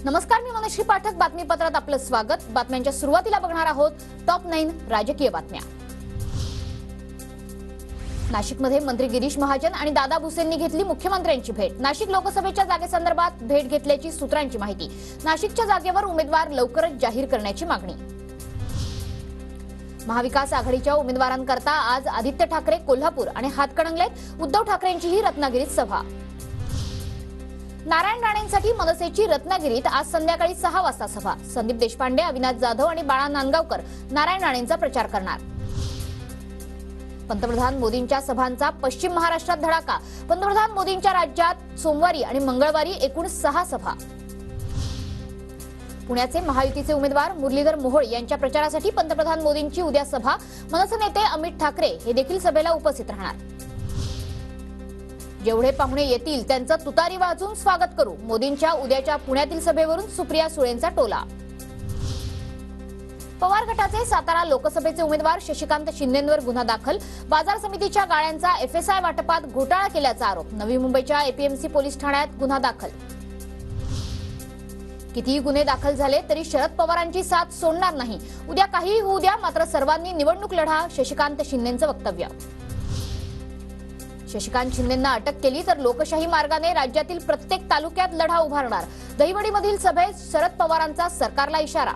नमस्कार, मी मनश्री पाठक. बातमीपत्रात आपलं स्वागत. बातम्यांच्या सुरुवातीला बघणार आहोत टॉप 9 राजकीय बातम्या. नाशिकमध्ये मंत्री गिरीश महाजन आणि दादा भुसेंनी घेतली मुख्यमंत्र्यांची भेट. नाशिक लोकसभेच्या जागेसंदर्भात भेट घेतल्याची सूत्रांची माहिती. नाशिकच्या जागेवर उमेदवार लवकरच जाहीर करण्याची मागणी. महाविकास आघाडीच्या उमेदवारांकरता आज आदित्य ठाकरे कोल्हापूर आणि हातकणंगलेत. उद्धव ठाकरेंचीही रत्नागिरीत सभा. नारायण राणेंसाठी मनसेची रत्नागिरीत आज संध्याकाळी 6 वाजता सभा. संदीप देशपांडे, अविनाश जाधव आणि बाळा नांदगावकर नारायण राणेंचा प्रचार करणार. पंतप्रधान मोदींच्या सभांचा पश्चिम महाराष्ट्रात धडाका. पंतप्रधान मोदींच्या राज्यात सोमवारी आणि मंगळवारी एकूण 6 सभा. पुण्याचे महायुतीचे उमेदवार मुरलीधर मोहोळ यांच्या प्रचारासाठी पंतप्रधान मोदींची उद्या सभा. मनसे नेते अमित ठाकरे हे देखील सभेला उपस्थित राहणार. जेवढे पाहुणे येतील त्यांचं तुतारी वाजून स्वागत करू. मोदींच्या उद्याच्या पुण्यातील सभेवरून सुप्रिया सुळेंचा टोला. पवार गटाचे सातारा लोकसभेचे उमेदवार शशिकांत शिंदेंवर गुन्हा दाखल. बाजार समितीच्या गाळ्यांचा एफएसआय वाटपात घोटाळा केल्याचा आरोप. नवी मुंबईच्या एपीएमसी पोलीस ठाण्यात गुन्हा दाखल. कितीही गुन्हे दाखल झाले तरी शरद पवारांची साथ सोडणार नाही. उद्या काहीही होऊ द्या, मात्र सर्वांनी निवडणूक लढा. शशिकांत शिंदेंचं वक्तव्य. शशिकांत शिंदेंना अटक केली तर लोकशाही मार्गाने राज्यातील प्रत्येक तालुक्यात लढा उभारणार. दहिवडीमधील सभेत शरद पवारांचा सरकारला इशारा.